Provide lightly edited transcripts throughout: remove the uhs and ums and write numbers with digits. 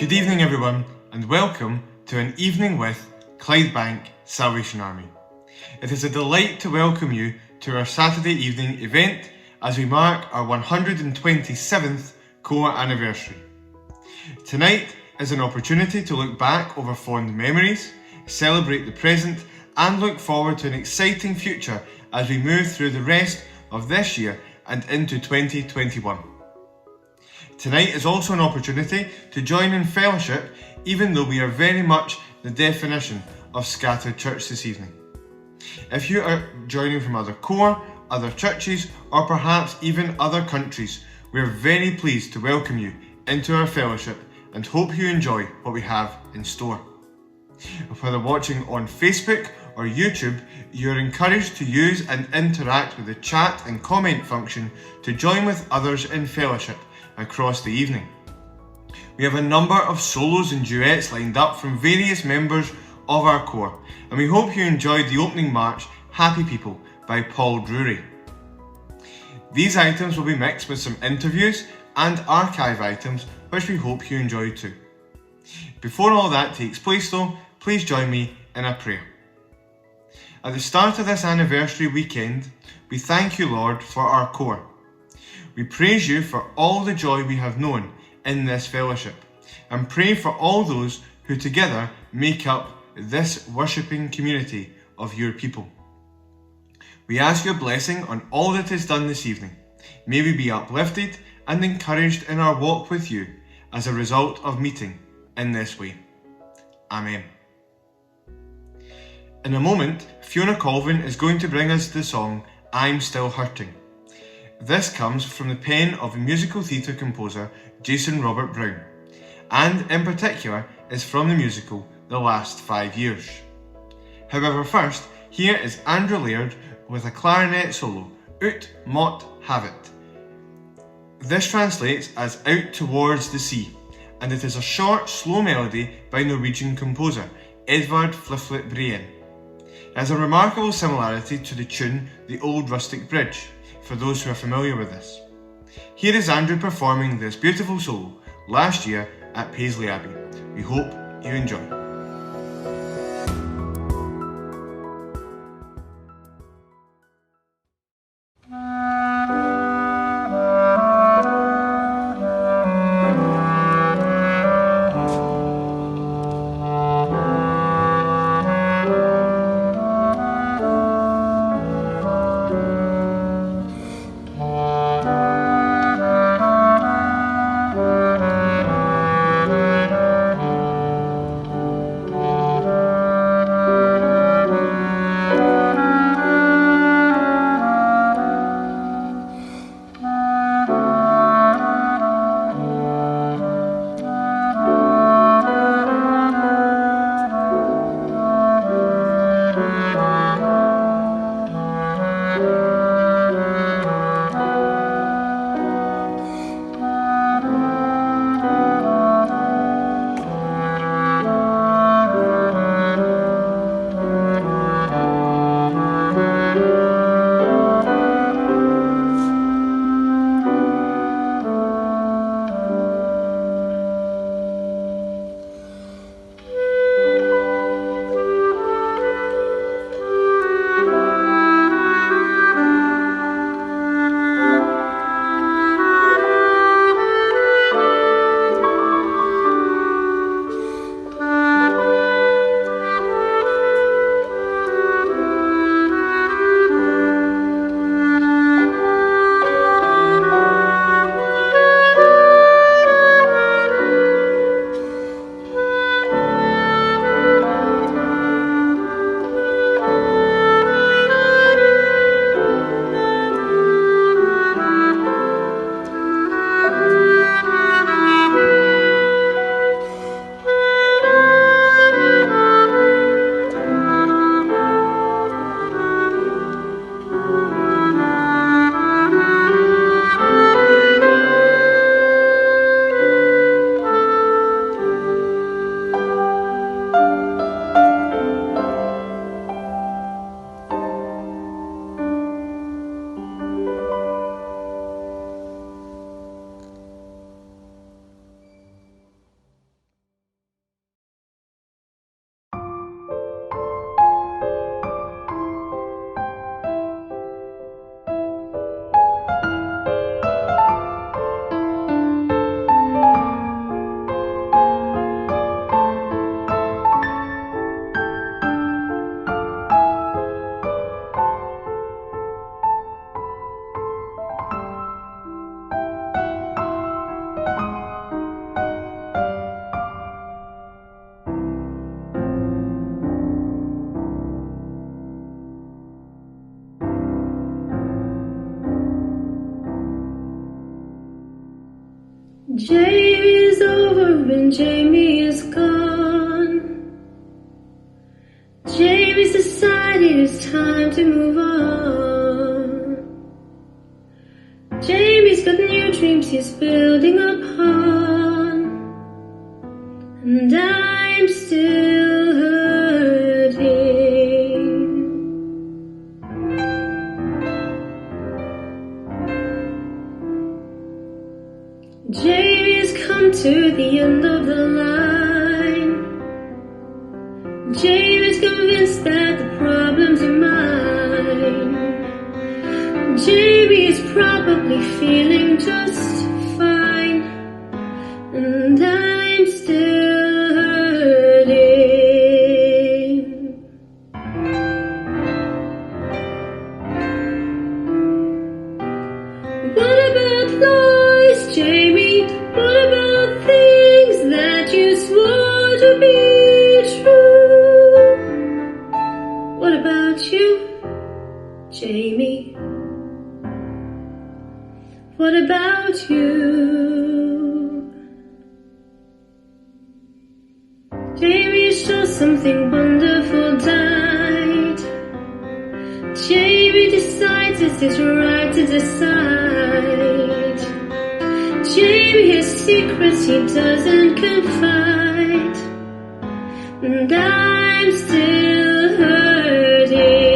Good evening everyone, and welcome to an evening with Clydebank Salvation Army. It is a delight to welcome you to our Saturday evening event as we mark our 127th core anniversary. Tonight is an opportunity to look back over fond memories, celebrate the present, and look forward to an exciting future as we move through the rest of this year and into 2021. Tonight is also an opportunity to join in fellowship, even though we are very much the definition of scattered church this evening. If you are joining from other core, other churches, or perhaps even other countries, we are very pleased to welcome you into our fellowship and hope you enjoy what we have in store. Whether watching on Facebook or YouTube, you are encouraged to use and interact with the chat and comment function to join with others in fellowship across the evening. We have a number of solos and duets lined up from various members of our core, and we hope you enjoyed the opening march, Happy People, by Paul Drury. These items will be mixed with some interviews and archive items, which we hope you enjoy too. Before all that takes place though, please join me in a prayer. At the start of this anniversary weekend, we thank you, Lord, for our core. We praise you for all the joy we have known in this fellowship, and pray for all those who together make up this worshipping community of your people. We ask your blessing on all that is done this evening. May we be uplifted and encouraged in our walk with you as a result of meeting in this way. Amen. In a moment, Fiona Colvin is going to bring us the song I'm Still Hurting. This comes from the pen of musical theatre composer Jason Robert Brown, and in particular is from the musical The Last 5 Years. However, first, here is Andrew Laird with a clarinet solo, Ut Mot Havit. This translates as Out Towards the Sea, and it is a short, slow melody by Norwegian composer Edvard Fliflet Breen. It has a remarkable similarity to the tune The Old Rustic Bridge, for those who are familiar with this. Here is Andrew performing this beautiful solo last year at Paisley Abbey. We hope you enjoy. Jamie is over and Jamie is gone. Jamie's decided it's time to move on. Jamie's got new dreams he's building upon, and I'm still hurting. Jamie's come to the end of the line. Jamie's convinced that the problems are mine. Jamie is probably feeling just fine, and I'm still hurting. What about lies, Jamie? What about things that you swore to be true? What about you, Jamie? What about you? Jamie sure something wonderful died. Jamie decides it's his right to decide. Jamie has secrets he doesn't confide, and I'm still hurting.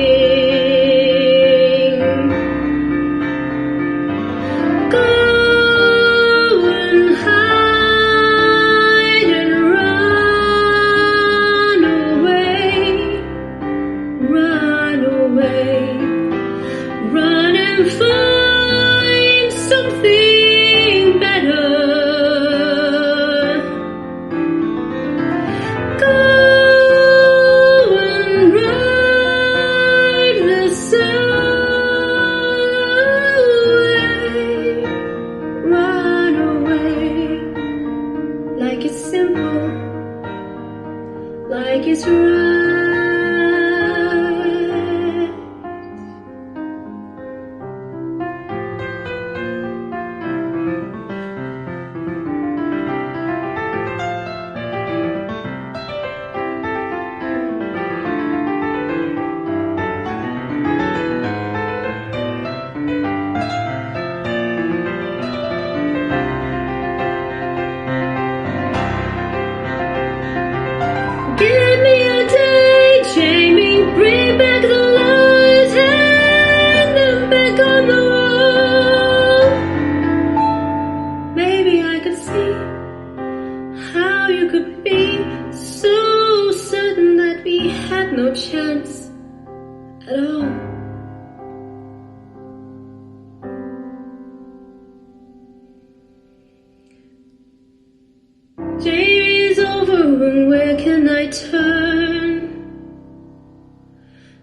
Jamie's over and where can I turn?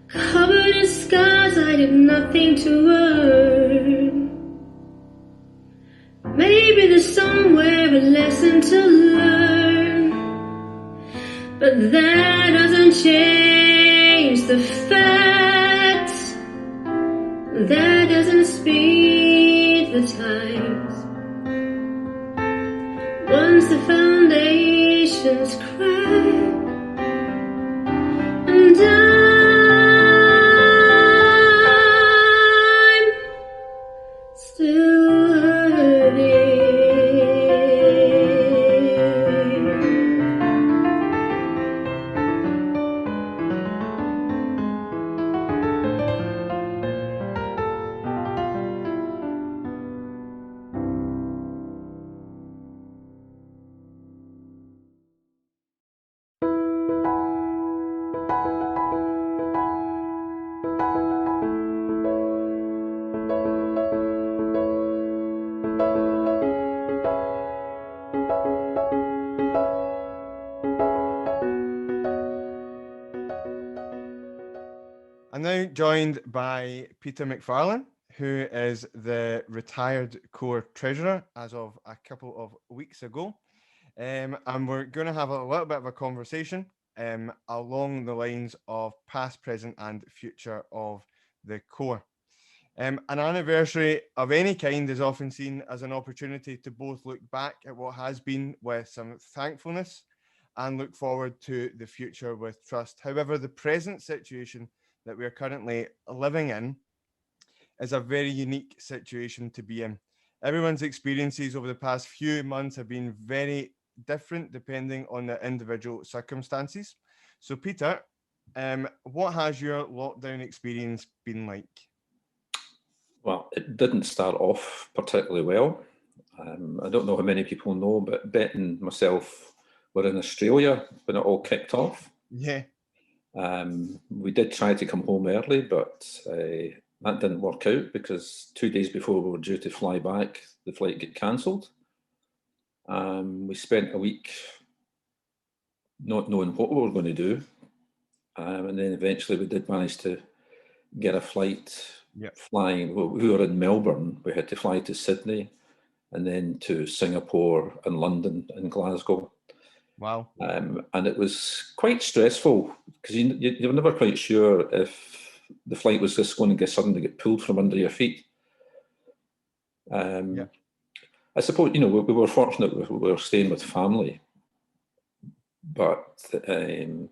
Covered in scars, I did nothing to earn. Maybe there's somewhere a lesson to learn, but that doesn't change the fact. That doesn't speed the times. Once the foundations crack, and I'm still hurting. I'm now joined by Peter Mcfarlane, who is the retired core treasurer as of a couple of weeks ago. And we're going to have a little bit of a conversation along the lines of past, present, and future of the core. An anniversary of any kind is often seen as an opportunity to both look back at what has been with some thankfulness and look forward to the future with trust. However, the present situation that we are currently living in is a very unique situation to be in. Everyone's experiences over the past few months have been very different depending on their individual circumstances. So, Peter, what has your lockdown experience been like? Well, it didn't start off particularly well. I don't know how many people know, but Bet and myself were in Australia when it all kicked off. Yeah. We did try to come home early, but that didn't work out because 2 days before we were due to fly back, the flight got cancelled. We spent a week not knowing what we were going to do. And then eventually we did manage to get a flight flying. Well, we were in Melbourne. We had to fly to Sydney and then to Singapore and London and Glasgow. Wow. And it was quite stressful because you were never quite sure if the flight was just going to suddenly get pulled from under your feet. I suppose, we were fortunate we were staying with family. But it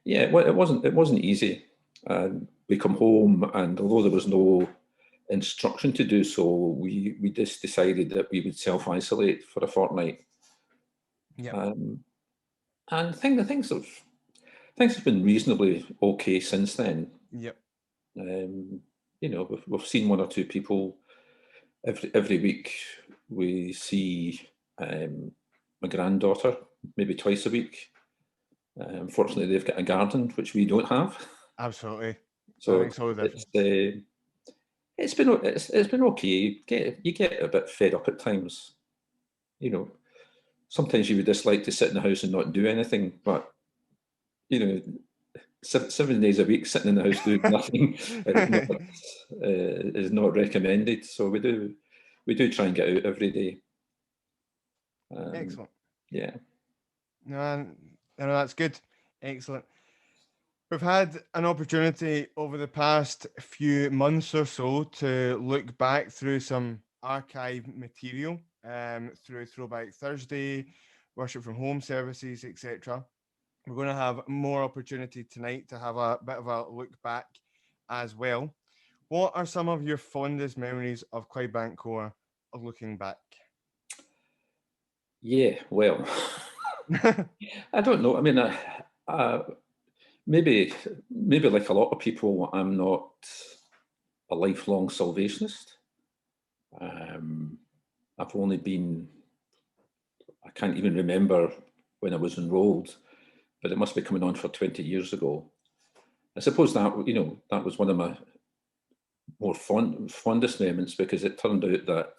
wasn't easy. We come home, and although there was no instruction to do so, we just decided that we would self-isolate for a fortnight. Yeah. And things have been reasonably okay since then. Yep. We've seen one or two people every week. We see my granddaughter maybe twice a week. Unfortunately, they've got a garden which we don't have. Absolutely. So it's been okay. You get a bit fed up at times. Sometimes you would just like to sit in the house and not do anything, but 7 days a week sitting in the house doing nothing is not recommended. So we do try and get out every day. Excellent. Yeah. No, that's good. Excellent. We've had an opportunity over the past few months or so to look back through some archive material, through Throwback Thursday, Worship from Home services, etc. We're going to have more opportunity tonight to have a bit of a look back as well. What are some of your fondest memories of Clydebank Core looking back? Yeah, well, I don't know. I mean, maybe like a lot of people, I'm not a lifelong Salvationist. I've only been, I can't even remember when I was enrolled, but it must be coming on for 20 years ago. I suppose that, that was one of my more fondest moments, because it turned out that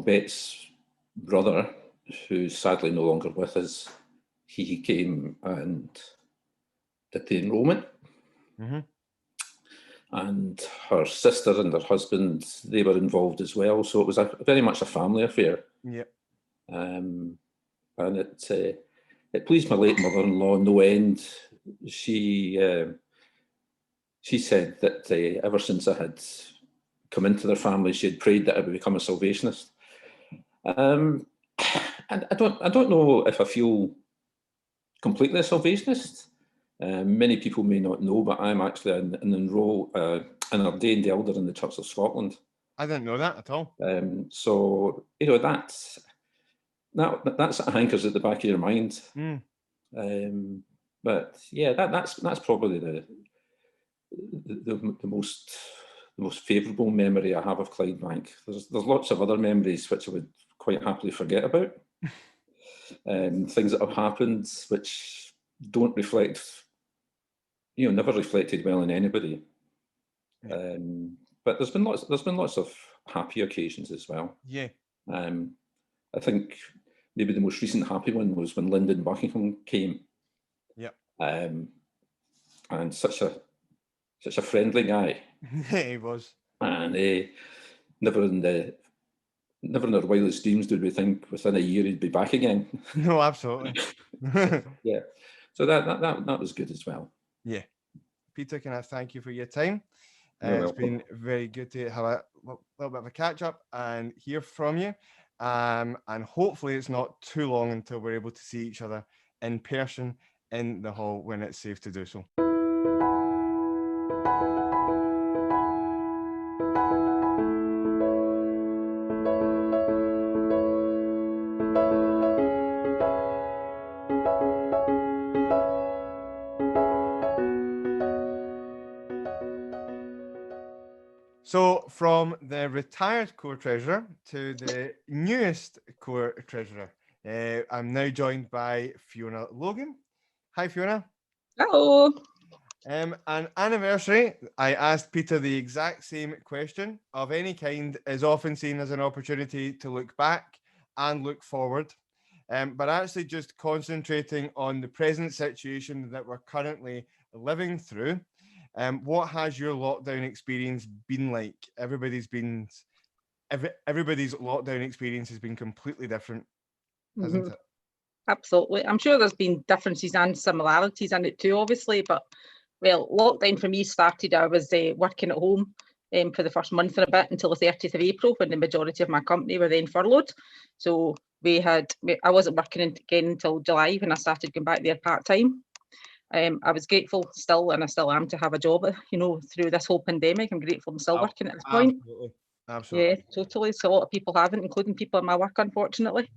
Bet's brother, who's sadly no longer with us, he came and did the enrolment. Mm-hmm. And her sister and her husband, they were involved as well. So it was very much a family affair. Yeah. And it pleased my late mother-in-law no end. She said that ever since I had come into their family, she had prayed that I would become a Salvationist. And I don't know if I feel completely a Salvationist. Many people may not know, but I'm actually an ordained elder in the Church of Scotland. I didn't know that at all. So that's hankers at the back of your mind. Mm. But yeah, that's probably the most favourable memory I have of Clydebank. There's lots of other memories which I would quite happily forget about. Things that have happened which don't reflect, never reflected well on anybody. Yeah. But there's been lots of happy occasions as well. Yeah. I think maybe the most recent happy one was when Lyndon Buckingham came. Yeah. And such a friendly guy. He was. And never in our wildest dreams did we think within a year he'd be back again. No, absolutely. Yeah. So that was good as well. Yeah. Peter, can I thank you for your time? You're It's welcome. been very good to have a little bit of a catch up and hear from you. And hopefully it's not too long until we're able to see each other in person in the hall when it's safe to do so. So, from the retired core treasurer to the newest core treasurer, I'm now joined by Fiona Logan. Hi, Fiona. Hello. An anniversary, I asked Peter the exact same question. Of any kind is often seen as an opportunity to look back and look forward. But actually just concentrating on the present situation that we're currently living through. What has your lockdown experience been like? Everybody's lockdown experience has been completely different, hasn't it? Absolutely. I'm sure there's been differences and similarities in it too, obviously. But, well, lockdown for me started, I was working at home for the first month and a bit until the 30th of April, when the majority of my company were then furloughed. So I wasn't working again until July, when I started going back there part-time. I was grateful still, and I still am, to have a job, through this whole pandemic. I'm grateful I'm still working at this point. Absolutely. Yeah, totally. So a lot of people haven't, including people in my work, unfortunately.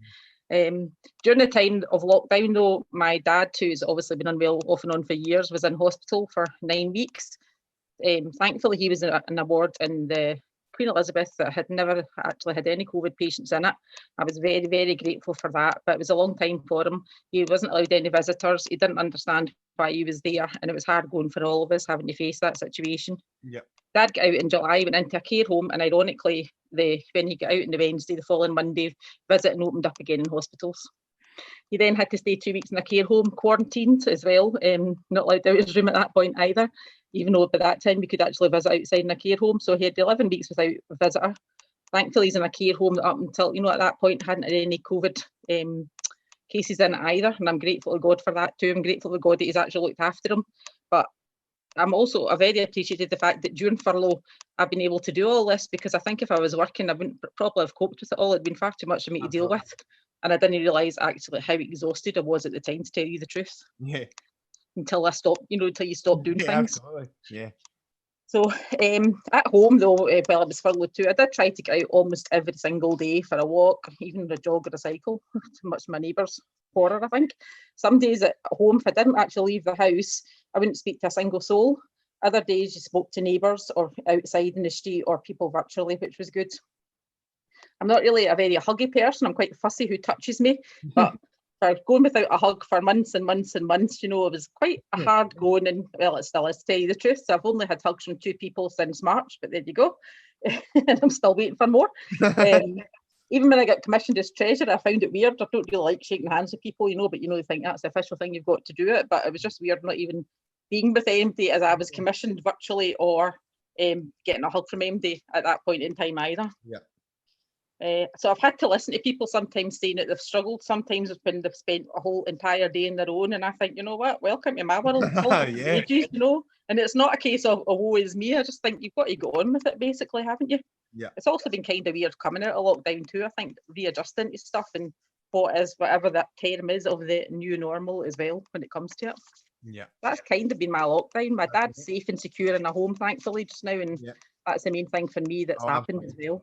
During the time of lockdown, though, my dad, who's obviously been unwell off and on for years, was in hospital for 9 weeks. Thankfully, he was in a ward in the Queen Elizabeth that had never actually had any COVID patients in it. I was very, very grateful for that, but it was a long time for him. He wasn't allowed any visitors. He didn't understand why he was there, and it was hard going for all of us having to face that situation. Yep. Dad got out in July, went into a care home, and ironically, when he got out on the Wednesday, the following Monday, visiting opened up again in hospitals. He then had to stay 2 weeks in a care home, quarantined as well, not allowed out of his room at that point either, even though by that time we could actually visit outside in a care home. So he had 11 weeks without a visitor. Thankfully, he's in a care home up until, at that point, hadn't had any COVID cases in it either, and I'm grateful to God for that too. I'm grateful to God that he's actually looked after him. But I very appreciated the fact that during furlough, I've been able to do all this, because I think if I was working, I wouldn't probably have coped with it all. It'd been far too much for me to deal with. And I didn't realise actually how exhausted I was at the time, to tell you the truth. Yeah. Until I stopped, until you stop doing things. Absolutely. Yeah. So at home though, while I was furloughed too, I did try to get out almost every single day for a walk, even a jog or a cycle, to much my neighbours' horror, I think. Some days at home, if I didn't actually leave the house, I wouldn't speak to a single soul. Other days you spoke to neighbours or outside in the street or people virtually, which was good. I'm not really a very huggy person. I'm quite fussy who touches me, but for going without a hug for months and months and months, it was quite a hard going, and well, it still is, to tell you the truth. So I've only had hugs from 2 people since March, but there you go. And I'm still waiting for more. Even when I got commissioned as treasurer, I found it weird. I don't really like shaking hands with people, but they think that's the official thing, you've got to do it. But it was just weird not even being with MD as I was commissioned virtually, or getting a hug from MD at that point in time either. Yeah. So I've had to listen to people sometimes saying that they've struggled sometimes when they've spent a whole entire day on their own, and I think, you know what, welcome to my world. Yeah. Ages, and it's not a case of, oh, woe is me. I just think you've got to go on with it, basically, haven't you? Yeah. It's also been kind of weird coming out of lockdown too, I think, readjusting to stuff and whatever that term is of the new normal as well when it comes to it. Yeah. That's kind of been my lockdown. My dad's safe and secure in a home, thankfully, just now, and that's the main thing for me that's happened as well.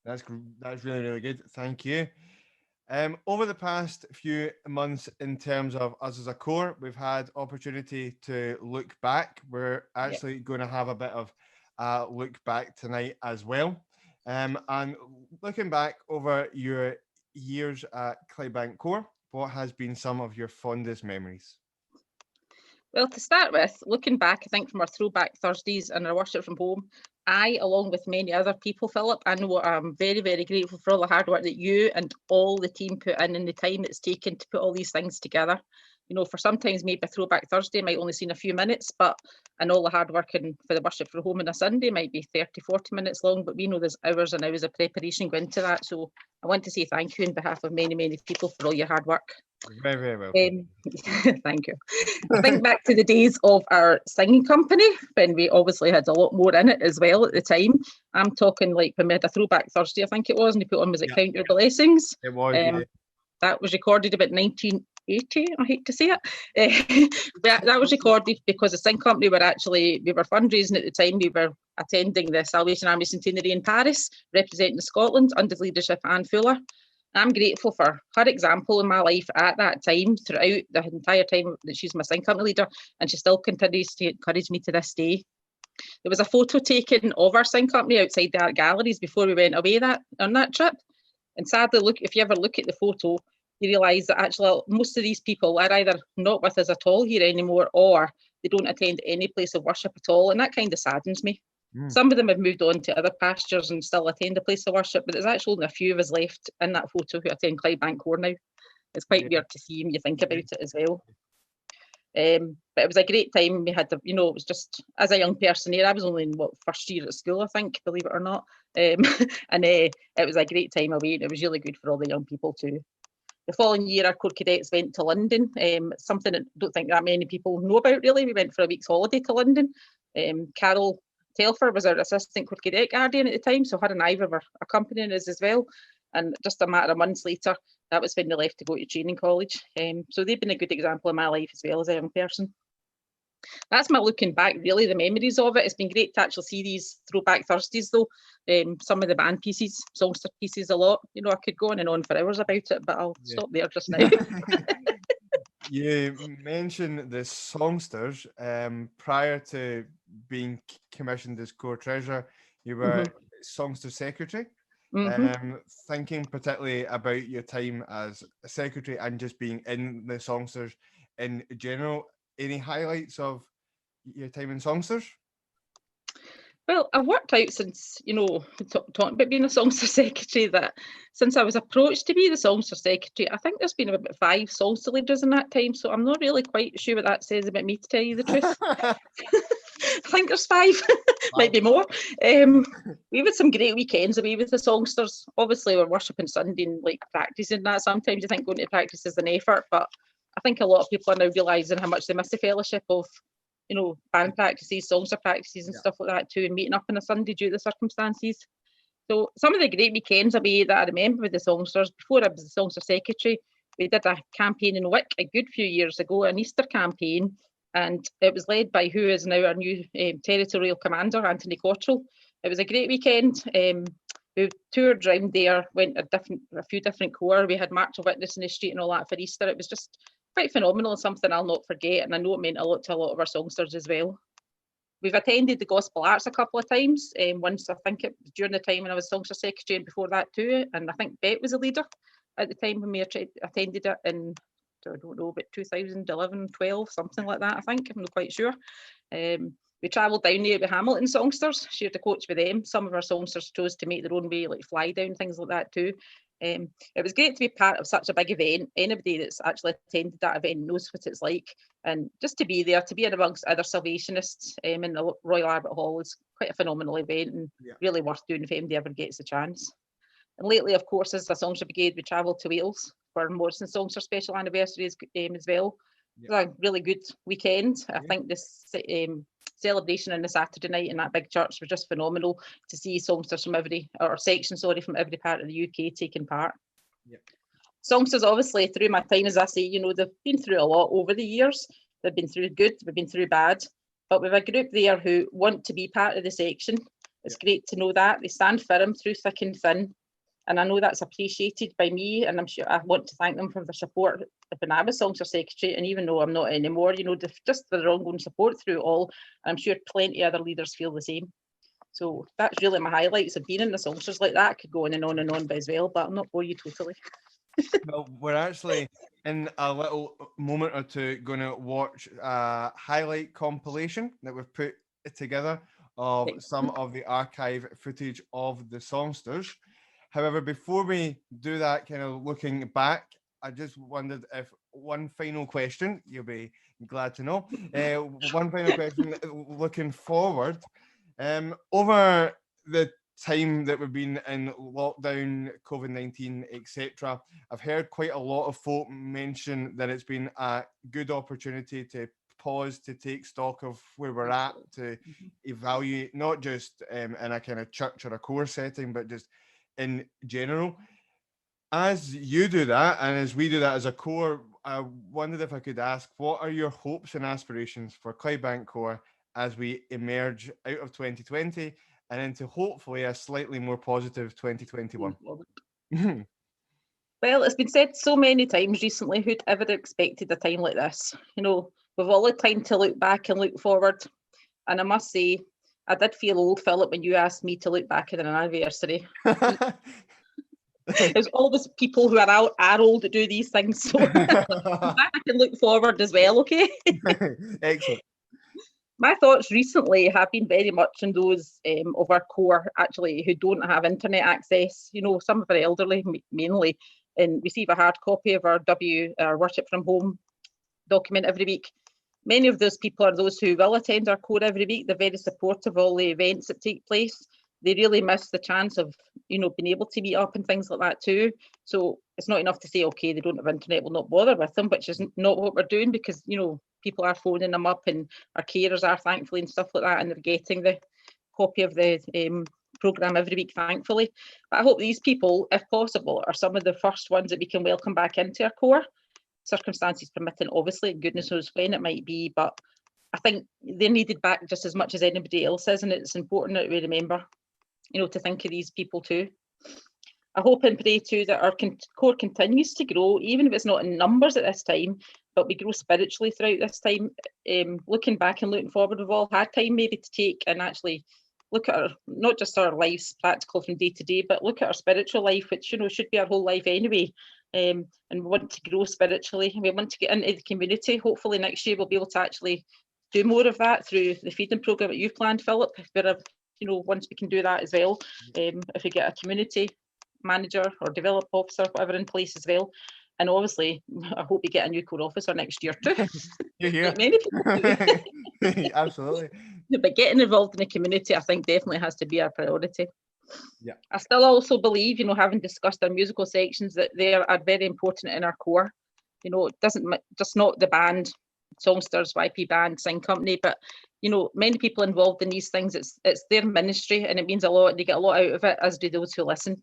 That's really, really good. Thank you. Over the past few months, in terms of us as a core, we've had opportunity to look back. We're actually going to have a bit of a look back tonight as well. And looking back over your years at Clydebank Core, what has been some of your fondest memories? Well, to start with, looking back, I think from our throwback Thursdays and our worship from home, I, along with many other people, Philip, I know I'm very, very grateful for all the hard work that you and all the team put in and the time it's taken to put all these things together. For sometimes maybe a Throwback Thursday might only seen a few minutes, but and all the hard work for the worship for home on a Sunday might be 30, 40 minutes long, but we know there's hours and hours of preparation going into that. So I want to say thank you on behalf of many, many people for all your hard work. Very, very well. Thank you. I think back to the days of our singing company when we obviously had a lot more in it as well at the time. I'm talking like when we had a Throwback Thursday, I think it was, and we put on, was it Count Your Blessings? It was, That was recorded about 1980, I hate to say it. That was recorded because the sing company we were fundraising at the time. We were attending the Salvation Army Centenary in Paris, representing Scotland under the leadership of Anne Fuller. I'm grateful for her example in my life at that time, throughout the entire time that she's my sing company leader, and she still continues to encourage me to this day. There was a photo taken of our sing company outside the art galleries before we went away on that trip. And sadly, if you ever look at the photo, you realise that actually most of these people are either not with us at all here anymore, or they don't attend any place of worship at all. And that kind of saddens me. Some of them have moved on to other pastures and still attend a place of worship, but there's actually only a few of us left in that photo who attend Clydebank Core now. It's quite weird to see when you think about it as well. But it was a great time. We had it was just, as a young person here, I was only in first year at school, I think, believe it or not. And it was a great time away, and it was really good for all the young people too. The following year, our Corps Cadets went to London, something that I don't think that many people know about really. We went for a week's holiday to London. Carol Telfer was our assistant Corps Cadet guardian at the time, so her and I were accompanying us as well. And just a matter of months later, that was when they left to go to training college. So they've been a good example of my life as well as a young person. That's my looking back, really, the memories of it. It's been great to actually see these Throwback Thursdays, though. Some of the band pieces, songster pieces, a lot. I could go on and on for hours about it, but I'll stop there just now. You mentioned the songsters. Prior to being commissioned as Corps Treasurer, you were songster secretary. Thinking particularly about your time as a secretary and just being in the songsters in general, any highlights of your time in songsters? Well, I've worked out since, talking about being a songster secretary, that since I was approached to be the songster secretary, I think there's been about 5 songster leaders in that time. So I'm not really quite sure what that says about me, to tell you the truth. I think there's 5, might be more. We've had some great weekends away with the songsters. Obviously, we're worshipping Sunday and practicing that. Sometimes you think going to practice is an effort, but I think a lot of people are now realising how much they miss the fellowship of band practices, songster practices and stuff like that too, and meeting up on a Sunday due to the circumstances. So some of the great weekends away that I remember with the songsters, before I was the songster secretary, we did a campaign in Wick a good few years ago, an Easter campaign, and it was led by who is now our new territorial commander, Anthony Cottrell. It was a great weekend. We toured around there, went a few different corps. We had March of Witness in the street and all that for Easter. It was just quite phenomenal and something I'll not forget, and I know it meant a lot to a lot of our songsters as well. We've attended the Gospel Arts a couple of times, once I think during the time when I was songster secretary, and before that too, and I think Bet was a leader at the time when we attended it in, I don't know, about 2011, 12, something like that, I think, I'm not quite sure. We travelled down there with Hamilton songsters, shared a coach with them. Some of our songsters chose to make their own way, like fly down, things like that too. It was great to be part of such a big event. Anybody that's actually attended that event knows what it's like, and just to be there, to be in amongst other Salvationists in the Royal Albert Hall is quite a phenomenal event, and really worth doing if anybody ever gets the chance. And lately, of course, as the Songster Brigade, we travelled to Wales for Morrison Songster special anniversary as well. It was a really good weekend. I think this celebration on the Saturday night in that big church was just phenomenal to see songsters from every part of the UK taking part. Songsters, obviously, through my time, as I say, they've been through a lot over the years. They've been through good, they've been through bad, but we've a group there who want to be part of the section. It's great to know that. They stand firm through thick and thin. And I know that's appreciated by me, and I'm sure I want to thank them for their support when I was Songster Secretary, and even though I'm not anymore, just for their ongoing support through it all. And I'm sure plenty of other leaders feel the same. So that's really my highlights of being in the Songsters like that. I could go on and on as well, but I'll not bore you totally. Well, we're actually in a little moment or two going to watch a highlight compilation that we've put together of some of the archive footage of the songsters. However, before we do that, kind of looking back, I just wondered if one final question. You'll be glad to know. One final question. Looking forward, over the time that we've been in lockdown, COVID-19, etc., I've heard quite a lot of folk mention that it's been a good opportunity to pause, to take stock of where we're at, to evaluate, not just in a kind of church or a core setting, but just in general. As you do that, and as we do that as a core, I wondered if I could ask, what are your hopes and aspirations for Clydebank Core as we emerge out of 2020 and into hopefully a slightly more positive 2021? Well, it's been said so many times recently, who'd ever expected a time like this? You know, we've all had time to look back and look forward. And I must say, I did feel old, Philip, when you asked me to look back at an anniversary. There's always people who are old that do these things, so I can look forward as well, okay? Excellent. My thoughts recently have been very much on those of our core, actually, who don't have internet access. You know, some of our elderly, mainly, and receive a hard copy of our Worship from Home document every week. Many of those people are those who will attend our core every week. They're very supportive of all the events that take place. They really miss the chance of, you know, being able to meet up and things like that too. So it's not enough to say, okay, they don't have internet, we'll not bother with them, which is not what we're doing, because, you know, people are phoning them up and our carers are, thankfully, and stuff like that, and they're getting the copy of the programme every week, thankfully. But I hope these people, if possible, are some of the first ones that we can welcome back into our core. Circumstances permitting, obviously, goodness knows when it might be, but I think they're needed back just as much as anybody else is, and it's important that we remember, you know, to think of these people too. I hope and pray too that our core continues to grow, even if it's not in numbers at this time, but we grow spiritually throughout this time. Looking back and looking forward, we've all had time maybe to take and actually look at our, not just our lives practical from day to day, but look at our spiritual life, which, you know, should be our whole life anyway. And we want to grow spiritually, and we want to get into the community. Hopefully next year we'll be able to actually do more of that through the feeding programme that you've planned, Philip. You know, once we can do that as well, if we get a community manager or develop officer, whatever, in place as well. And obviously, I hope we get a new core officer next year too. Like many people do. Absolutely. But getting involved in the community, I think, definitely has to be our priority. Yeah. I still also believe, you know, having discussed our musical sections, that they are very important in our core. You know, it doesn't just not the band, songsters, YP band, sing company, but, you know, many people involved in these things, it's their ministry, and it means a lot. They get a lot out of it, as do those who listen.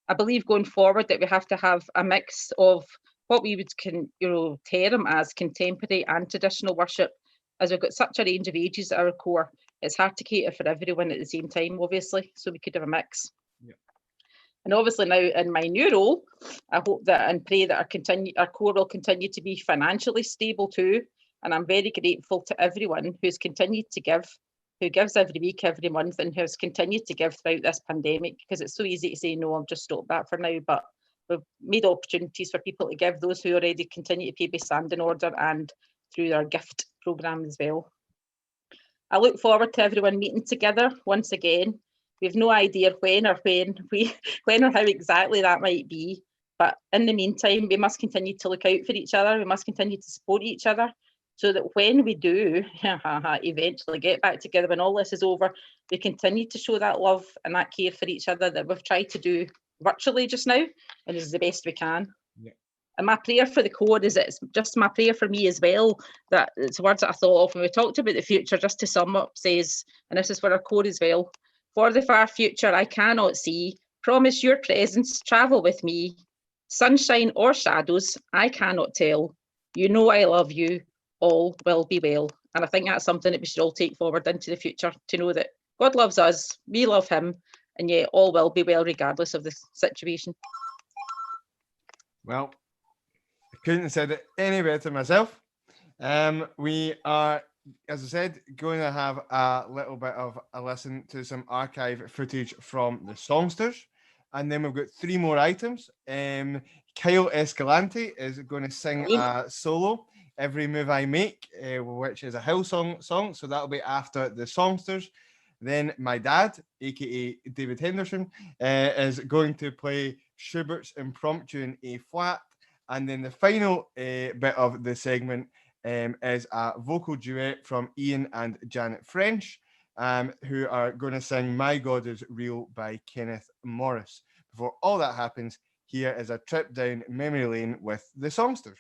I believe going forward that we have to have a mix of what we would term as contemporary and traditional worship, as we've got such a range of ages at our core. It's hard to cater for everyone at the same time, obviously, so we could have a mix. Yeah. And obviously now in my new role, I hope that and pray that our core will continue to be financially stable too. And I'm very grateful to everyone who's continued to give, who gives every week, every month, and has continued to give throughout this pandemic, because it's so easy to say, no, I'll just stop that for now. But we've made opportunities for people to give, those who already continue to pay by standing order and through our gift programme as well. I look forward to everyone meeting together once again. We have no idea when or how exactly that might be. But in the meantime, we must continue to look out for each other. We must continue to support each other, so that when we do eventually get back together, when all this is over, we continue to show that love and that care for each other that we've tried to do virtually just now, and is the best we can. Yeah. And my prayer for the core is, it's just my prayer for me as well, that it's words that I thought of when we talked about the future, just to sum up, says, and this is for our core as well: for the far future I cannot see, promise your presence, travel with me. Sunshine or shadows, I cannot tell. You know I love you, all will be well. And I think that's something that we should all take forward into the future, to know that God loves us, we love him, and yet all will be well regardless of the situation. Well, I couldn't have said it any better myself. We are, as I said, going to have a little bit of a listen to some archive footage from the songsters, and then we've got 3 more items. Kyle Escalante is going to sing a solo, Every Move I Make, which is a Hillsong song, so that'll be after the songsters. Then my dad, aka David Henderson, is going to play Schubert's Impromptu in A flat, And then the final bit of the segment is a vocal duet from Ian and Janet French, who are going to sing My God is Real by Kenneth Morris. Before all that happens, here is a trip down memory lane with the Songsters.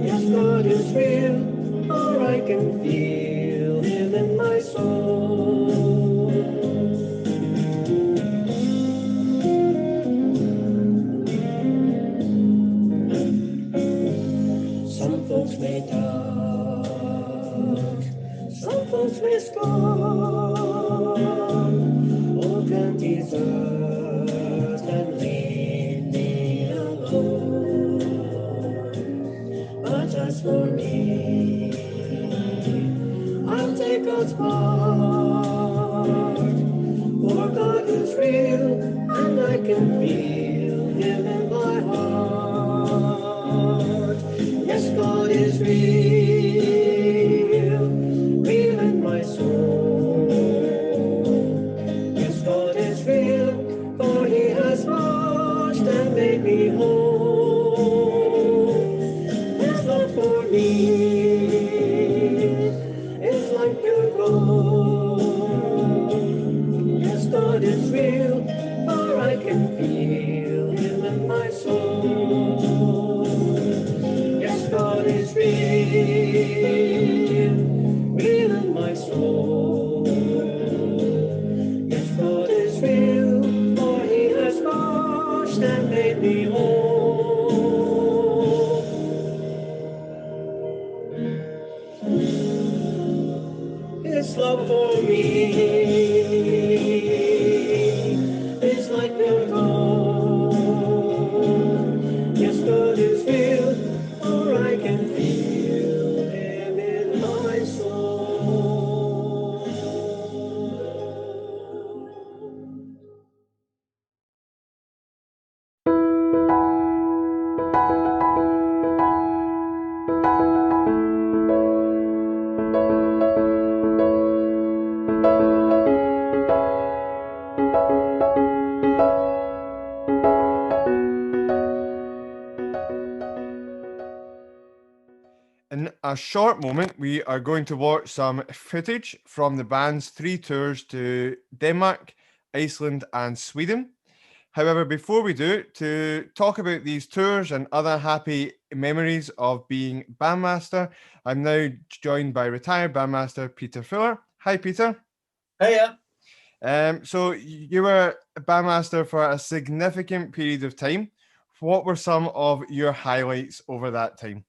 Yes, can feel him in my soul. Some folks may doubt, some folks may scorn, walk and desert and leave me alone. But as for me, I'll take God's part, for God is real, and I can feel him in my heart. Yes, God is real, real in my soul. Yes, God is real, for he has washed and made me whole. His love for me is like pure gold. Yes, God is real, for I can feel him in my soul. Yes, God is real, real in my soul. Yes, God is real, for he has washed and made me whole. His love for me is like pure gold. Yes, God is real, for I can feel him in my soul. In a short moment, we are going to watch some footage from the band's 3 tours to Denmark, Iceland, and Sweden. However, before we do, to talk about these tours and other happy memories of being bandmaster, I'm now joined by retired bandmaster Peter Fuller. Hi, Peter. Hiya. So you were a bandmaster for a significant period of time. What were some of your highlights over that time?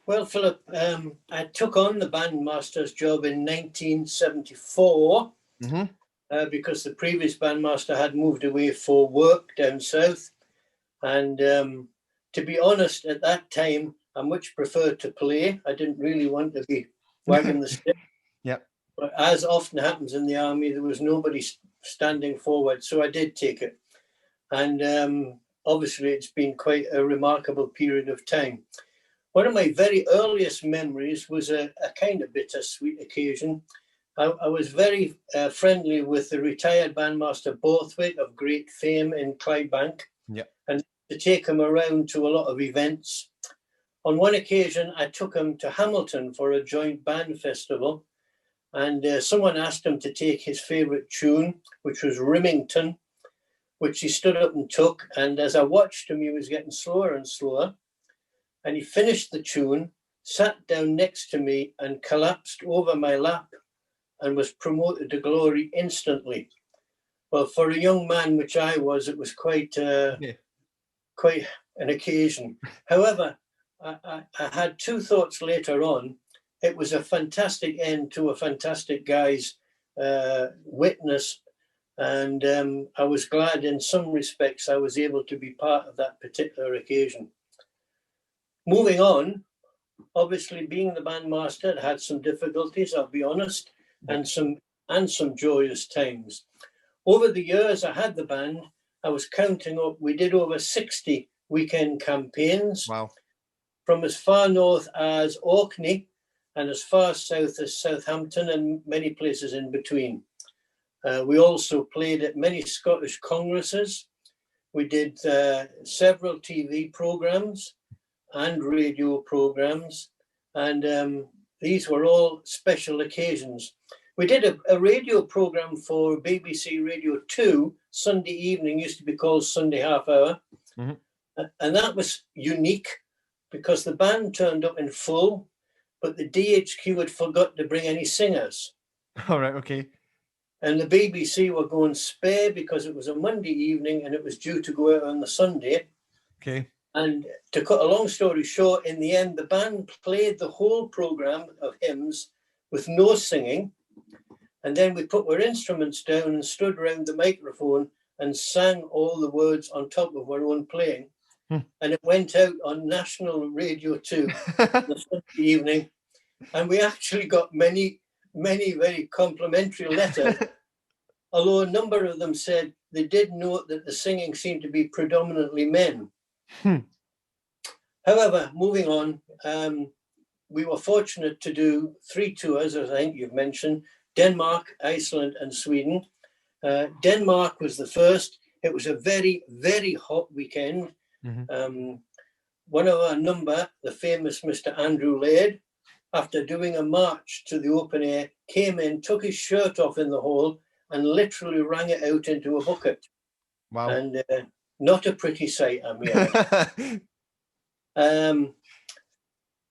Well, Philip, I took on the bandmaster's job in 1974 because the previous bandmaster had moved away for work down south. And to be honest, at that time, I much preferred to play. I didn't really want to be wagging the stick. Yep. But as often happens in the army, there was nobody standing forward. So I did take it. And obviously, it's been quite a remarkable period of time. One of my very earliest memories was a kind of bittersweet occasion. I was very friendly with the retired bandmaster Borthwick of great fame in Clydebank, and to take him around to a lot of events. On one occasion, I took him to Hamilton for a joint band festival, and someone asked him to take his favourite tune, which was Rimington, which he stood up and took. And as I watched him, he was getting slower and slower. And he finished the tune, sat down next to me and collapsed over my lap and was promoted to glory instantly. Well, for a young man, which I was, it was quite an occasion. However, I had two thoughts later on. It was a fantastic end to a fantastic guy's witness. And I was glad in some respects I was able to be part of that particular occasion. Moving on, obviously being the bandmaster had some difficulties, I'll be honest, and some joyous times. Over the years I had the band, I was counting up, we did over 60 weekend campaigns. Wow. From as far north as Orkney and as far south as Southampton and many places in between. We also played at many Scottish congresses. We did several TV programs and radio programs, and these were all special occasions. We did a radio program for BBC Radio 2, Sunday evening, used to be called Sunday Half Hour, and that was unique because the band turned up in full, but the DHQ had forgot to bring any singers. All right, okay. And the BBC were going spare because it was a Monday evening and it was due to go out on the Sunday. Okay. And to cut a long story short, in the end, the band played the whole programme of hymns with no singing. And then we put our instruments down and stood around the microphone and sang all the words on top of our own playing. And it went out on national radio too the Sunday evening. And we actually got many very complimentary letters, although a number of them said they did note that the singing seemed to be predominantly men. However, moving on, we were fortunate to do 3 tours, as I think you've mentioned: Denmark, Iceland and Sweden. Denmark was the first. It was a very, very hot weekend. One of our number, the famous Mr. Andrew Laird, after doing a march to the open air, came in, took his shirt off in the hall and literally wrang it out into a bucket. Wow. And not a pretty sight, I mean.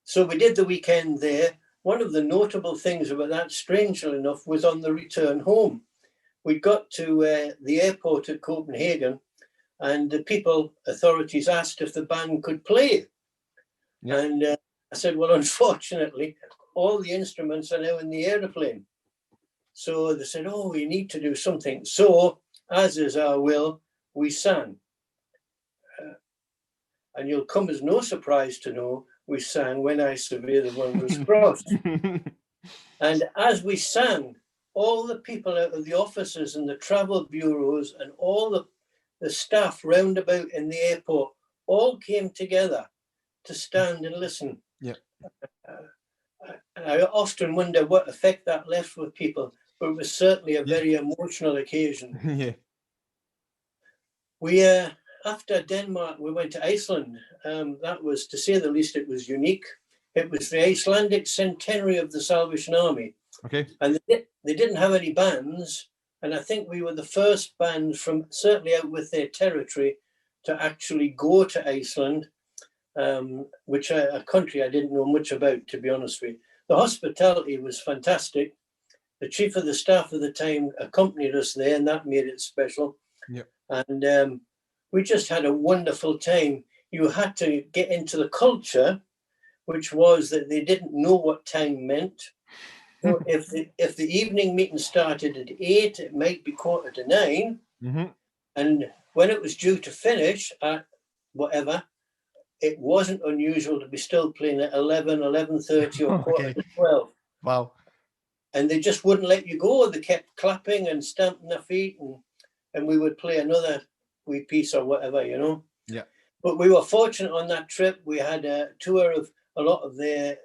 So we did the weekend there. One of the notable things about that, strangely enough, was on the return home. We got to the airport at Copenhagen, and the authorities asked if the band could play. Yeah. And I said, well, unfortunately, all the instruments are now in the aeroplane. So they said, oh, we need to do something. So, as is our will, we sang. And you'll come as no surprise to know we sang When I Survey the Wondrous Cross. And as we sang, all the people out of the offices and the travel bureaus and all the staff round about in the airport all came together to stand and listen. Yeah. I often wonder what effect that left with people, but it was certainly a very emotional occasion. Yeah. We after Denmark, we went to Iceland. That was, to say the least, it was unique. It was the Icelandic centenary of the Salvation Army. Okay. And they didn't have any bands. And I think we were the first band from certainly out with their territory to actually go to Iceland, which a country I didn't know much about, to be honest with you. The hospitality was fantastic. The chief of the staff at the time accompanied us there, and that made it special. Yeah. And we just had a wonderful time. You had to get into the culture, which was that they didn't know what time meant. So if the evening meeting started at 8, it might be 9:15. And when it was due to finish at whatever, it wasn't unusual to be still playing at 11, 11:30 or 12. Wow. And they just wouldn't let you go. They kept clapping and stamping their feet, and we would play another wee piece or whatever, you know. Yeah. But we were fortunate on that trip. We had a tour of a lot of their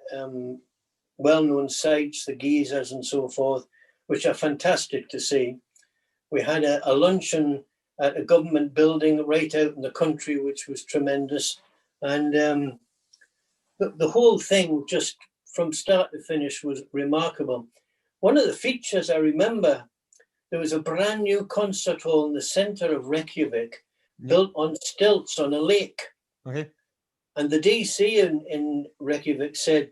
well-known sites, the geysers and so forth, which are fantastic to see. We had a luncheon at a government building right out in the country, which was tremendous. And the whole thing, just from start to finish, was remarkable. One of the features I remember, there was a brand new concert hall in the center of Reykjavik, built on stilts on a lake. Okay. And the DC in Reykjavik said,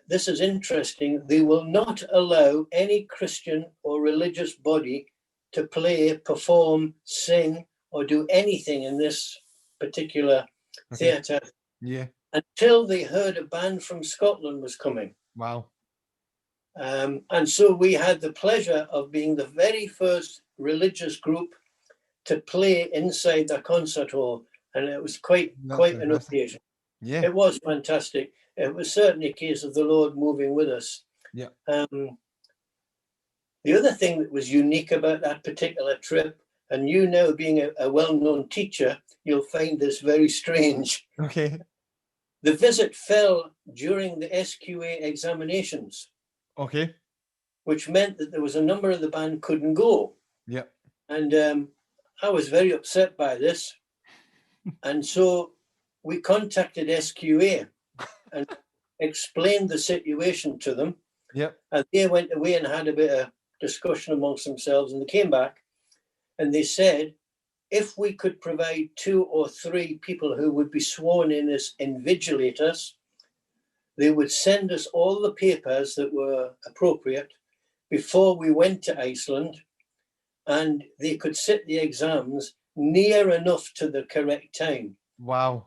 this is interesting, they will not allow any Christian or religious body to play, perform, sing, or do anything in this particular theatre until they heard a band from Scotland was coming. Wow. And so we had the pleasure of being the very first religious group to play inside the concert hall. And it was quite an occasion. Yeah. It was fantastic. It was certainly a case of the Lord moving with us. Yeah. The other thing that was unique about that particular trip, and you now being a well-known teacher, you'll find this very strange. Okay. The visit fell during the SQA examinations. Okay. Which meant that there was a number of the band couldn't go. Yeah. And I was very upset by this. And so we contacted SQA and explained the situation to them. Yeah. And they went away and had a bit of discussion amongst themselves, and they came back and they said, if we could provide 2 or 3 people who would be sworn in as invigilators, they would send us all the papers that were appropriate before we went to Iceland, and they could sit the exams near enough to the correct time. Wow.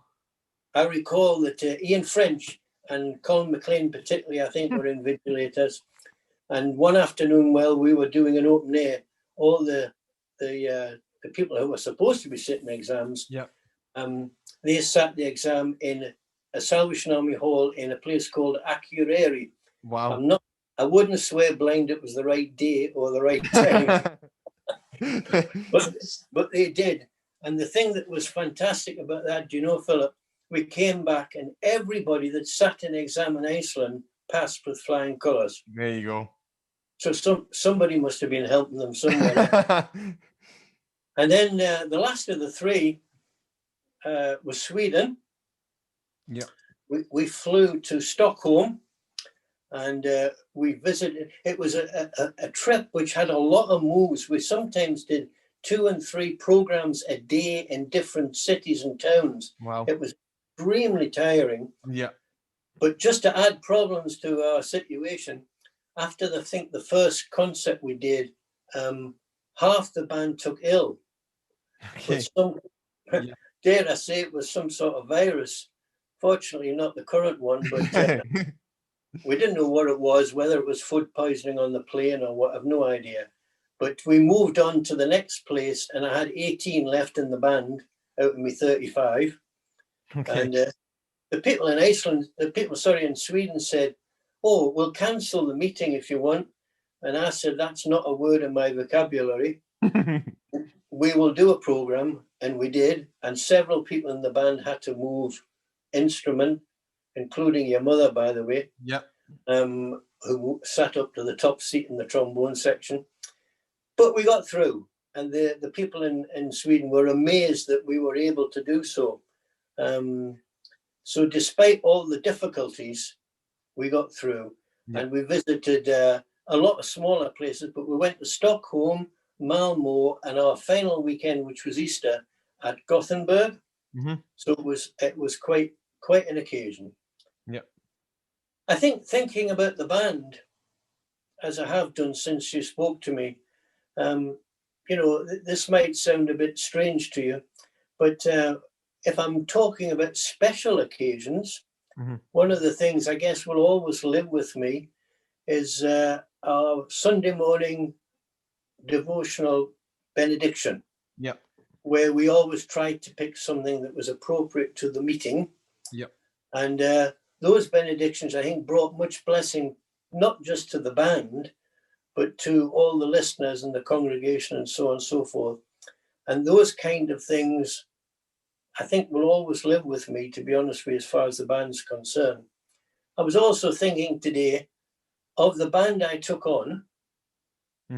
I recall that Ian French and Colin Mcfarlane particularly, I think, were invigilators. And one afternoon while we were doing an open air, all the people who were supposed to be sitting exams, they sat the exam in a Salvation Army hall in a place called Akureyri. Wow. I wouldn't swear blind it was the right day or the right time, but they did. And the thing that was fantastic about that, do you know, Philip, we came back and everybody that sat in exam in Iceland passed with flying colours. There you go. So somebody must have been helping them somewhere. And then the last of the three was Sweden. Yeah. We flew to Stockholm and we visited. It was a trip which had a lot of moves. We sometimes did 2 and 3 programs a day in different cities and towns. Wow. It was extremely tiring. Yeah. But just to add problems to our situation, after the first concert we did, half the band took ill. Okay. Dare I say it was some sort of virus. Fortunately, not the current one, but we didn't know what it was, whether it was food poisoning on the plane or what, I've no idea. But we moved on to the next place, and I had 18 left in the band out of me 35. Okay. And the people in Sweden said, "Oh, we'll cancel the meeting if you want." And I said, "That's not a word in my vocabulary. We will do a program," and we did. And several people in the band had to move instrument, including your mother, by the way. Yep. Who sat up to the top seat in the trombone section. But we got through, and the people in Sweden were amazed that we were able to do so. So despite all the difficulties, we got through. And we visited a lot of smaller places, but we went to Stockholm, Malmo, and our final weekend, which was Easter, at Gothenburg. Mm-hmm. So it was quite an occasion. Yeah. I think thinking about the band, as I have done since you spoke to me, this might sound a bit strange to you, but if I'm talking about special occasions, one of the things I guess will always live with me is our Sunday morning devotional benediction. Yep. Where we always tried to pick something that was appropriate to the meeting. Yep. And those benedictions, I think, brought much blessing, not just to the band, but to all the listeners and the congregation and so on and so forth. And those kind of things, I think, will always live with me, to be honest with you, as far as the band's concerned. I was also thinking today of the band I took on,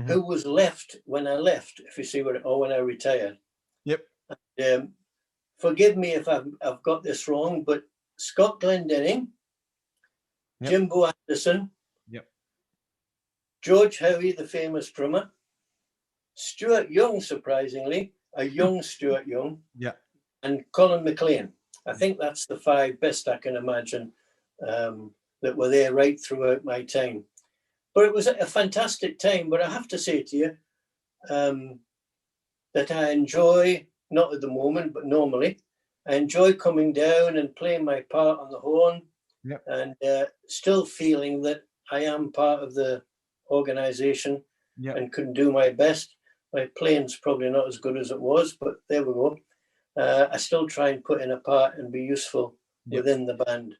who was left when I left, if you see or when I retired. Yep. Forgive me if I've got this wrong, but Scott Glendenning, Jimbo Anderson, George Howie, the famous drummer, Stuart Young, surprisingly, a young Stuart Young, and Colin McLean. I think that's the 5 best I can imagine that were there right throughout my time. But it was a fantastic time. But I have to say to you that I enjoy, not at the moment, but normally, I enjoy coming down and playing my part on the horn and still feeling that I am part of the organisation and can do my best. My playing's probably not as good as it was, but there we go. I still try and put in a part and be useful within the band.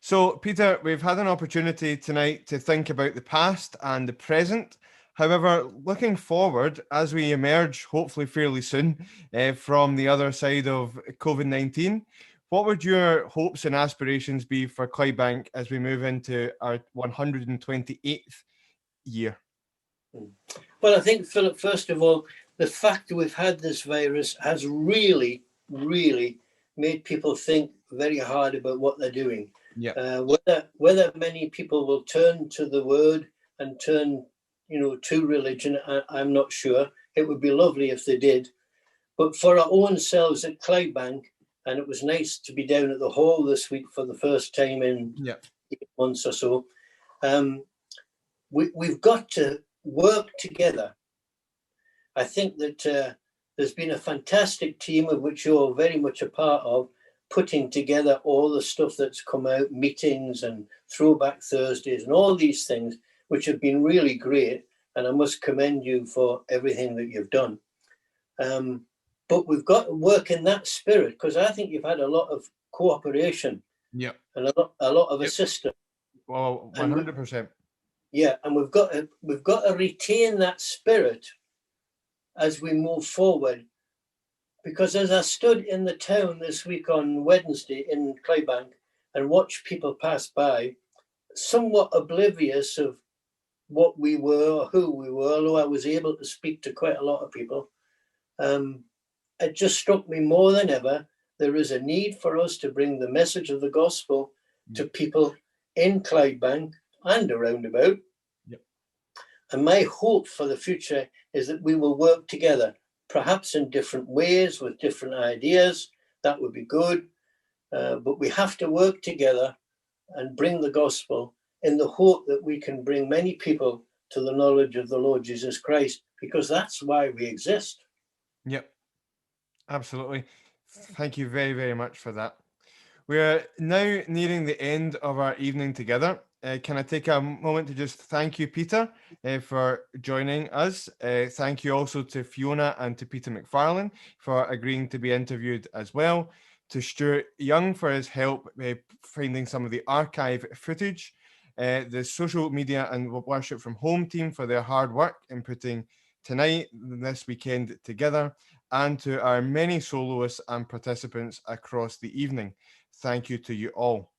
So, Peter, we've had an opportunity tonight to think about the past and the present. However, looking forward, as we emerge, hopefully fairly soon, from the other side of COVID-19, what would your hopes and aspirations be for Clydebank as we move into our 128th year? Well, I think, Philip, first of all, the fact that we've had this virus has really, really made people think very hard about what they're doing. Yeah. Whether many people will turn to the word and turn, to religion, I'm not sure. It would be lovely if they did. But for our own selves at Clydebank, and it was nice to be down at the hall this week for the first time in 8 months or so, we've got to work together. I think that there's been a fantastic team of which you're very much a part of, putting together all the stuff that's come out, meetings and Throwback Thursdays and all these things, which have been really great. And I must commend you for everything that you've done. But we've got to work in that spirit, because I think you've had a lot of cooperation and a lot of assistance. Well, 100%. Yeah, and we've got to retain that spirit as we move forward. Because as I stood in the town this week on Wednesday in Clydebank and watched people pass by, somewhat oblivious of what we were or who we were, although I was able to speak to quite a lot of people, it just struck me more than ever, there is a need for us to bring the message of the gospel to people in Clydebank and around about. Yep. And my hope for the future is that we will work together, perhaps in different ways with different ideas. That would be good. But we have to work together and bring the gospel in the hope that we can bring many people to the knowledge of the Lord Jesus Christ, because that's why we exist. Yep. Absolutely. Thank you very, very much for that. We're now nearing the end of our evening together. Can I take a moment to just thank you, Peter, for joining us? Thank you also to Fiona and to Peter Mcfarlane for agreeing to be interviewed as well. To Stuart Young for his help finding some of the archive footage. The social media and Worship from Home team for their hard work in putting tonight, this weekend together, and to our many soloists and participants across the evening. Thank you to you all.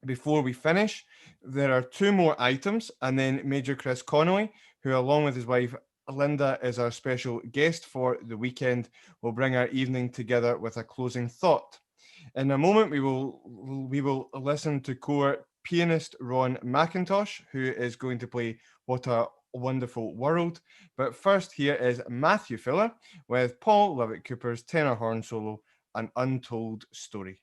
Before we finish, there are 2 more items, and then Major Chris Connolly, who along with his wife Linda is our special guest for the weekend, will bring our evening together with a closing thought. In a moment, we will listen to core pianist Ron McIntosh, who is going to play What a Wonderful World. But first, here is Matthew Fuller with Paul Lovett Cooper's tenor horn solo, An Untold Story.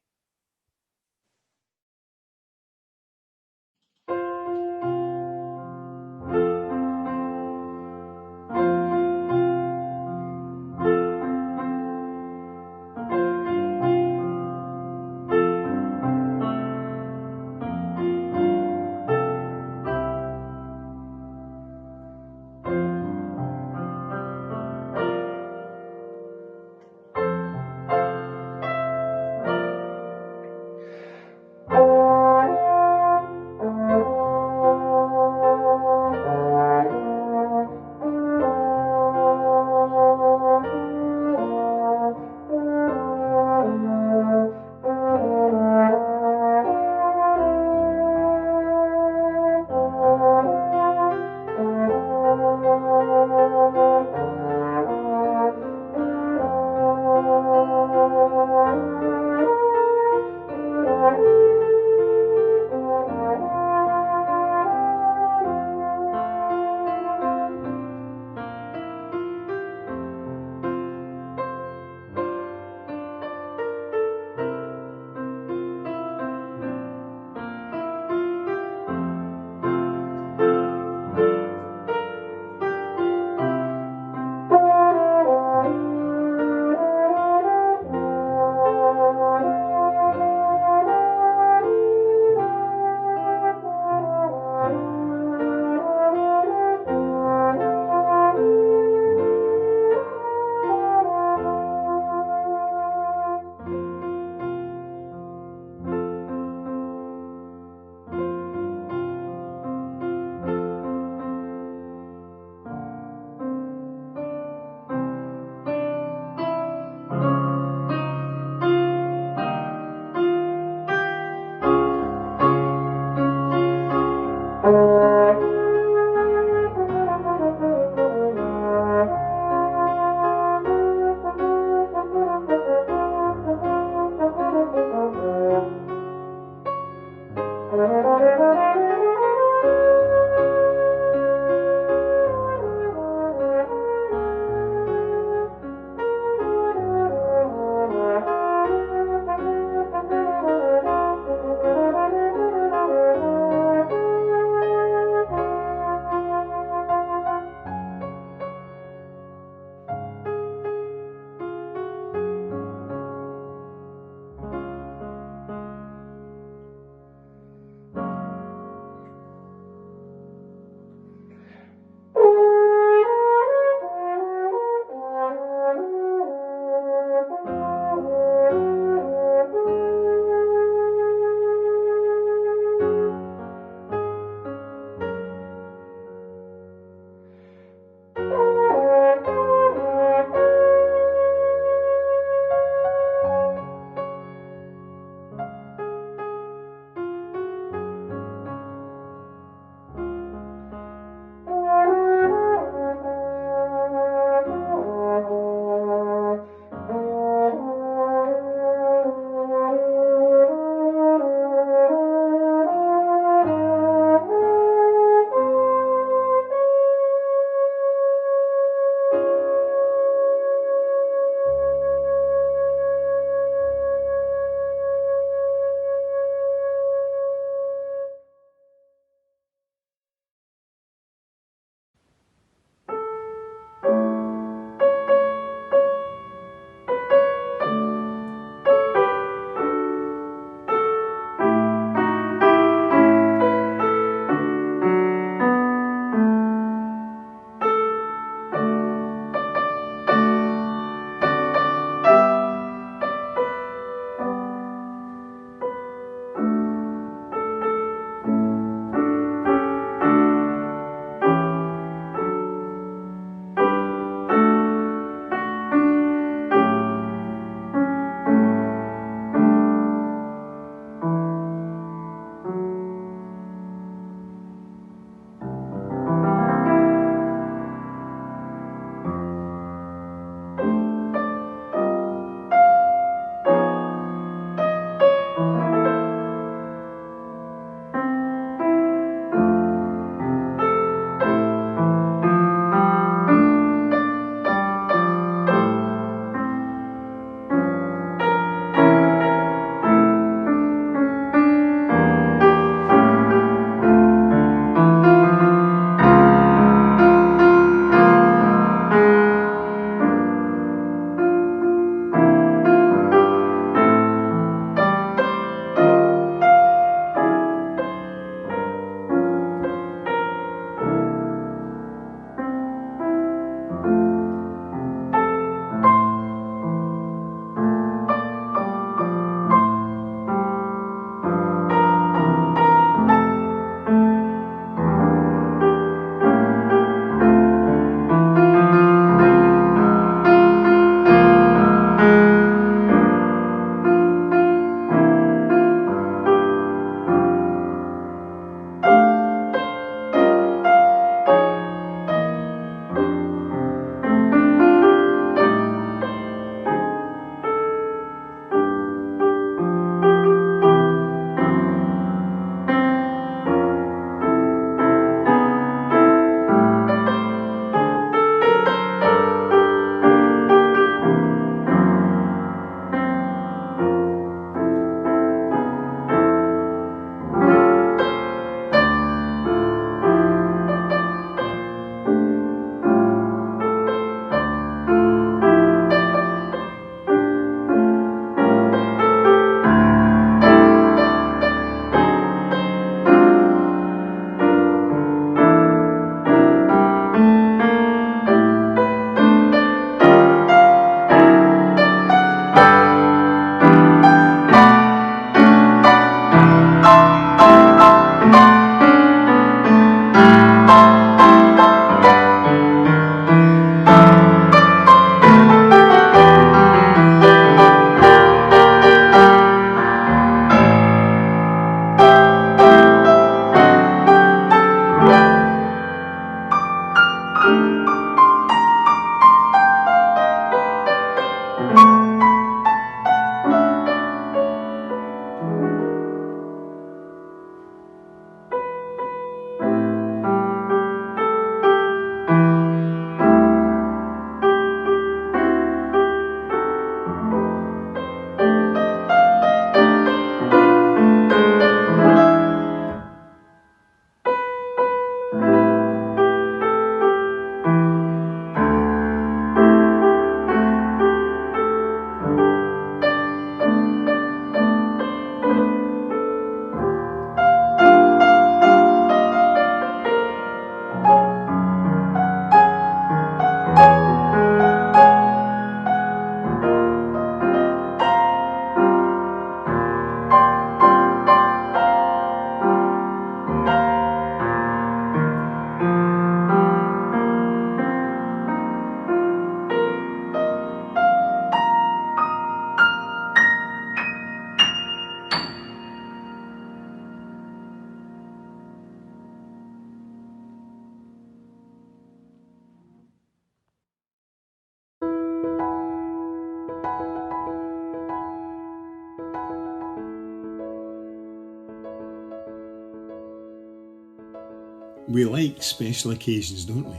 We like special occasions, don't we?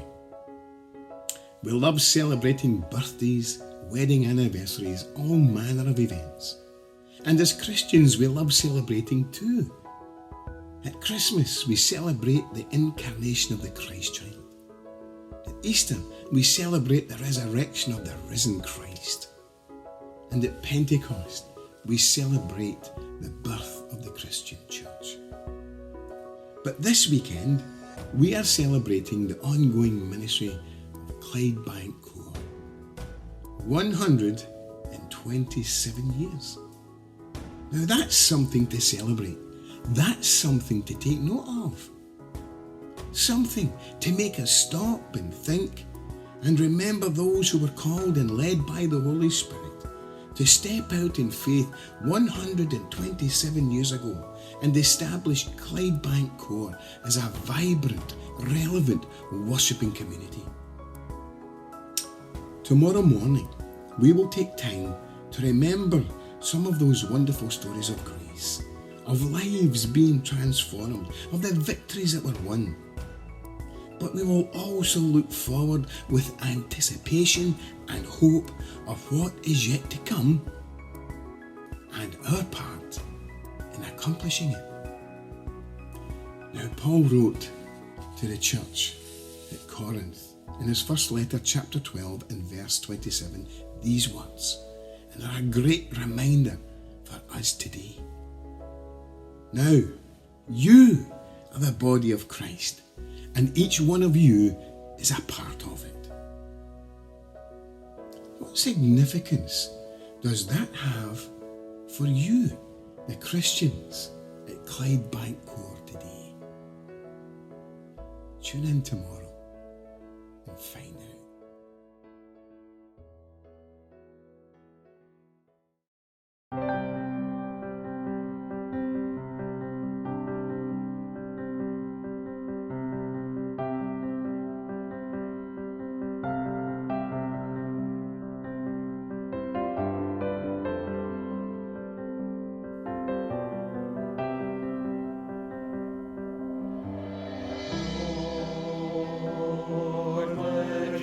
We love celebrating birthdays, wedding anniversaries, all manner of events. And as Christians, we love celebrating too. At Christmas, we celebrate the incarnation of the Christ child. At Easter, we celebrate the resurrection of the risen Christ. And at Pentecost, we celebrate the birth of the Christian church. But this weekend, we are celebrating the ongoing ministry of Clydebank Corps. 127 years. Now that's something to celebrate. That's something to take note of. Something to make us stop and think and remember those who were called and led by the Holy Spirit to step out in faith 127 years ago and establish Clydebank Corps as a vibrant, relevant worshipping community. Tomorrow morning, we will take time to remember some of those wonderful stories of grace, of lives being transformed, of the victories that were won. But we will also look forward with anticipation and hope of what is yet to come and our part in accomplishing it. Now, Paul wrote to the church at Corinth in his first letter, chapter 12 and verse 27, these words, and are a great reminder for us today. Now, you are the body of Christ, and each one of you is a part of it. What significance does that have for you, the Christians at Clydebank Corps today? Tune in tomorrow and find out. Lord, when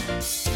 Bye.